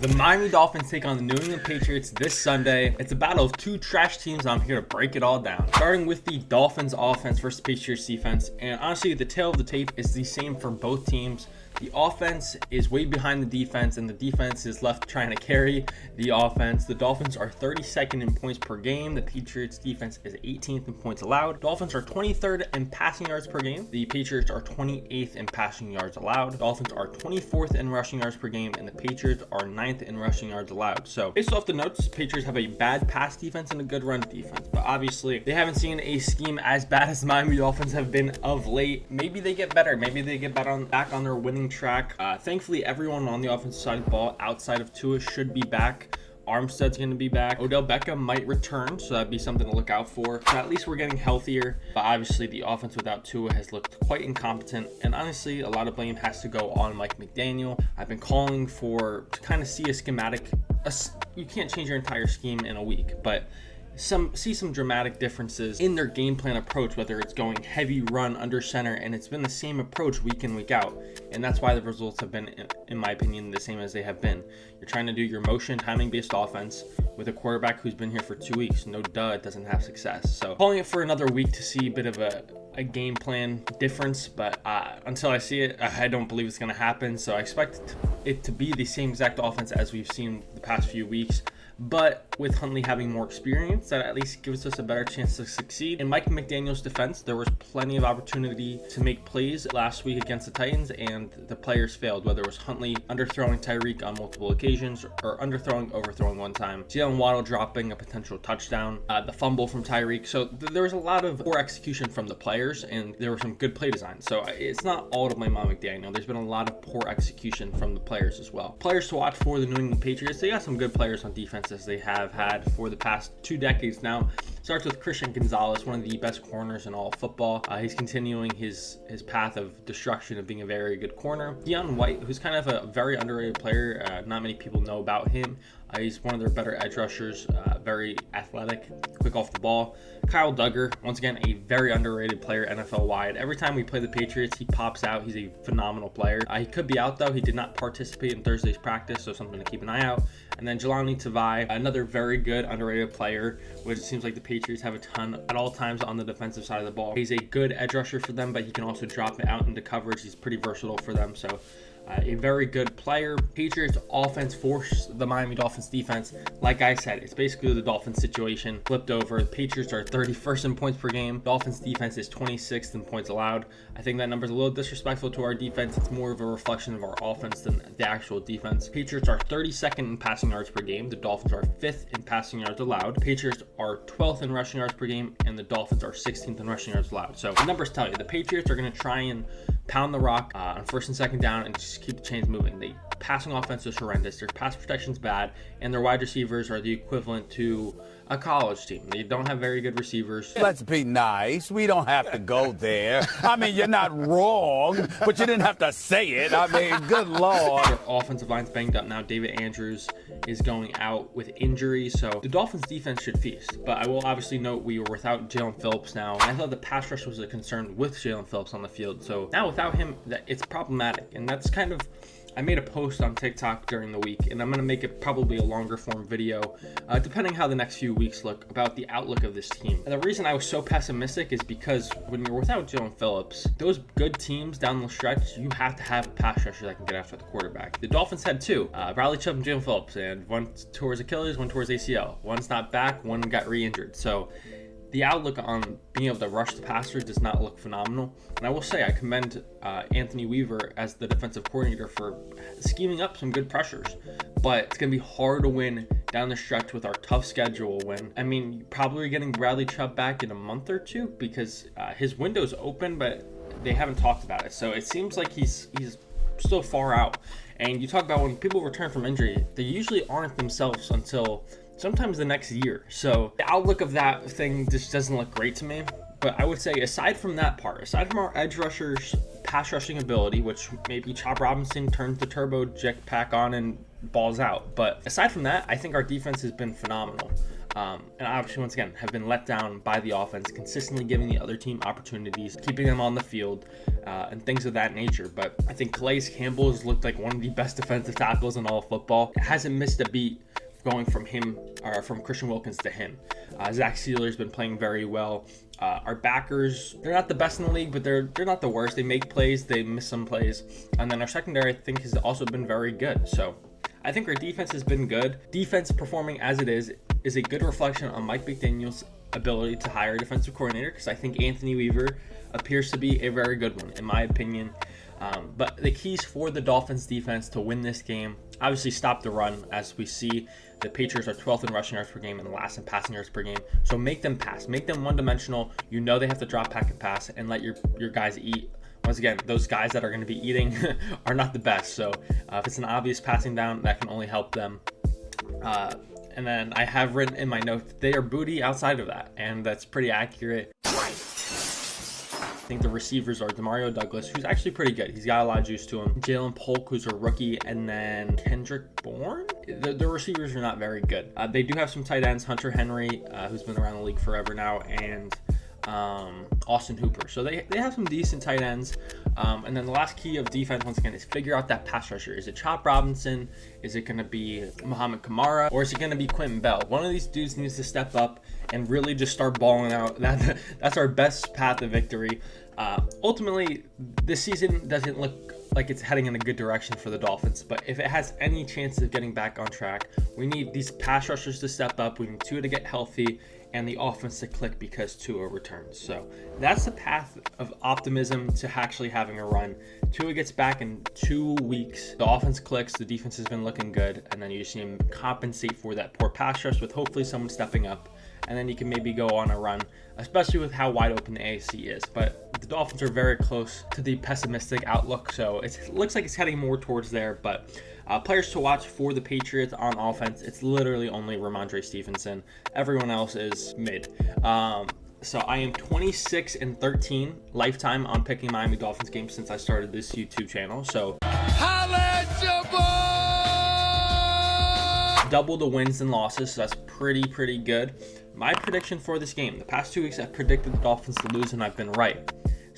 The Miami Dolphins take on the New England Patriots this Sunday. It's a battle of two trash teams, and I'm here to break it all down. Starting with the Dolphins offense versus Patriots defense. And honestly, the tail of the tape is the same for both teams. The offense is way behind the defense, and the defense is left trying to carry the offense. The Dolphins are 32nd in points per game. The Patriots defense is 18th in points allowed. Dolphins are 23rd in passing yards per game. The Patriots are 28th in passing yards allowed. Dolphins are 24th in rushing yards per game, and the Patriots are 9th in rushing yards allowed. So based off the notes, Patriots have a bad pass defense and a good run defense. But obviously, they haven't seen a scheme as bad as the Miami Dolphins have been of late. Maybe they get better. Maybe they get back on their winning track. Thankfully, everyone on the offensive side of the ball outside of Tua should be back. Armstead's going to be back. Odell Beckham might return, so that'd be something to look out for. So at least we're getting healthier. But obviously, the offense without Tua has looked quite incompetent. And honestly, a lot of blame has to go on Mike McDaniel. I've been calling to kind of see a schematic. You can't change your entire scheme in a week, but see some dramatic differences in their game plan approach, whether it's going heavy run under center, and it's been the same approach week in, week out. And that's why the results have been, in my opinion, the same as they have been. You're trying to do your motion timing-based offense with a quarterback who's been here for 2 weeks. No duh, it doesn't have success. So calling it for another week to see a bit of a game plan difference, but until I see it, I don't believe it's going to happen. So I expect it to be the same exact offense as we've seen the past few weeks. But with Huntley having more experience, that at least gives us a better chance to succeed. In Mike McDaniel's defense, there was plenty of opportunity to make plays last week against the Titans, and the players failed, whether it was Huntley underthrowing Tyreek on multiple occasions or overthrowing one time, Jalen Waddle dropping a potential touchdown, the fumble from Tyreek. So there was a lot of poor execution from the players, and there was some good play design. So it's not all to blame on McDaniel. There's been a lot of poor execution from the players as well. Players to watch for the New England Patriots, they got some good players on defense, as they have had for the past 2 decades now. Starts with Christian Gonzalez, one of the best corners in all of football. He's continuing his path of destruction of being a very good corner. Deion White, who's kind of a very underrated player. Not many people know about him. He's one of their better edge rushers, very athletic, quick off the ball. Kyle Duggar, once again, a very underrated player NFL-wide. Every time we play the Patriots, he pops out. He's a phenomenal player. He could be out, though. He did not participate in Thursday's practice, so something to keep an eye out. And then Jelani Tavai, another very good, underrated player, which it seems like the Patriots have a ton at all times on the defensive side of the ball. He's a good edge rusher for them, but he can also drop it out into coverage. He's pretty versatile for them, so a very good player. Patriots offense forced the Miami Dolphins defense. Like I said, it's basically the Dolphins situation flipped over. The Patriots are 31st in points per game. Dolphins defense is 26th in points allowed. I think that number is a little disrespectful to our defense. It's more of a reflection of our offense than the actual defense. Patriots are 32nd in passing yards per game. The Dolphins are 5th in passing yards allowed. Patriots are 12th in rushing yards per game, and the Dolphins are 16th in rushing yards allowed. So the numbers tell you the Patriots are going to try and pound the rock on first and second down and just keep the chains moving. The passing offense is horrendous. Their pass protection's bad, and their wide receivers are the equivalent to a college team. They don't have very good receivers. Let's be nice. We don't have to go there. I mean, you're not wrong, but you didn't have to say it. I mean, good Lord. Their offensive line's banged up now. David Andrews is going out with injury, so the Dolphins defense should feast. But I will obviously note we were without Jalen Phillips now. I thought the pass rush was a concern with Jalen Phillips on the field. So now without him, it's problematic. And that's kind of, I made a post on TikTok during the week, and I'm going to make it probably a longer form video, depending how the next few weeks look, about the outlook of this team. And the reason I was so pessimistic is because when you're without Jalen Phillips, those good teams down the stretch, you have to have a pass rusher that can get after the quarterback. The Dolphins had 2, Bradley Chubb and Jalen Phillips, and one tore his Achilles, one tore his ACL. One's not back, one got re-injured. So the outlook on being able to rush the passer does not look phenomenal. And I will say I commend Anthony Weaver as the defensive coordinator for scheming up some good pressures. But it's going to be hard to win down the stretch with our tough schedule when, I mean, you're probably getting Bradley Chubb back in a month or 2 because his window's open, but they haven't talked about it. So it seems like he's still far out. And you talk about when people return from injury, they usually aren't themselves until sometimes the next year. So the outlook of that thing just doesn't look great to me. But I would say aside from that part, aside from our edge rushers' pass rushing ability, which maybe Chop Robinson turns the turbo jetpack on and balls out. But aside from that, I think our defense has been phenomenal. And obviously, once again, have been let down by the offense, consistently giving the other team opportunities, keeping them on the field, and things of that nature. But I think Calais Campbell has looked like one of the best defensive tackles in all of football. Hasn't missed a beat going from him, or from Christian Wilkins to him. Zach Sealer's been playing very well. Our backers, they're not the best in the league, but they're not the worst. They make plays, they miss some plays. And then our secondary, I think, has also been very good. So I think our defense has been good. Defense performing as it is a good reflection on Mike McDaniel's ability to hire a defensive coordinator, because I think Anthony Weaver appears to be a very good one, in my opinion. But the keys for the Dolphins defense to win this game, obviously stop the run. As we see, the Patriots are 12th in rushing yards per game and last in passing yards per game. So make them pass, make them one-dimensional. You know they have to drop back and pass, and let your guys eat. Once again, those guys that are going to be eating are not the best. So if it's an obvious passing down, that can only help them. And then I have written in my notes, they are booty outside of that, and that's pretty accurate. I think the receivers are Demario Douglas, who's actually pretty good. He's got a lot of juice to him. Jalen Polk, who's a rookie, and then Kendrick Bourne. The receivers are not very good. They do have some tight ends, Hunter Henry, who's been around the league forever now, and Austin Hooper. So they have some decent tight ends. And then the last key of defense, once again, is figure out that pass rusher. Is it Chop Robinson? Is it going to be Muhammad Kamara? Or is it going to be Quentin Bell? One of these dudes needs to step up and really just start balling out. That's our best path to victory. Ultimately, this season doesn't look like it's heading in a good direction for the Dolphins, but if it has any chance of getting back on track, we need these pass rushers to step up. We need Tua to get healthy and the offense to click because Tua returns. So that's the path of optimism to actually having a run. Tua gets back in 2 weeks. The offense clicks. The defense has been looking good. And then you see him compensate for that poor pass rush with hopefully someone stepping up. And then you can maybe go on a run, especially with how wide open the AFC is. But the Dolphins are very close to the pessimistic outlook. So it looks like it's heading more towards there. But players to watch for the Patriots on offense, it's literally only Ramondre Stevenson. Everyone else is mid. So I am 26-13 lifetime on picking Miami Dolphins games since I started this YouTube channel. So double the wins and losses, so that's pretty good. My prediction for this game, the past 2 weeks I've predicted the Dolphins to lose and I've been right.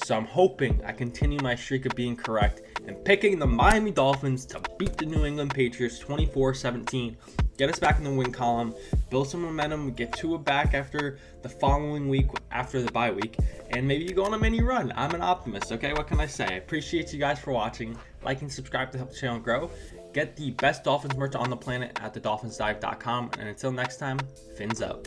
So I'm hoping I continue my streak of being correct and picking the Miami Dolphins to beat the New England Patriots 24-17. Get us back in the win column, build some momentum, get Tua back after the following week, after the bye week, and maybe you go on a mini run. I'm an optimist, okay? What can I say? I appreciate you guys for watching. Like and subscribe to help the channel grow. Get the best Dolphins merch on the planet at thedolphinsdive.com. And until next time, fins up.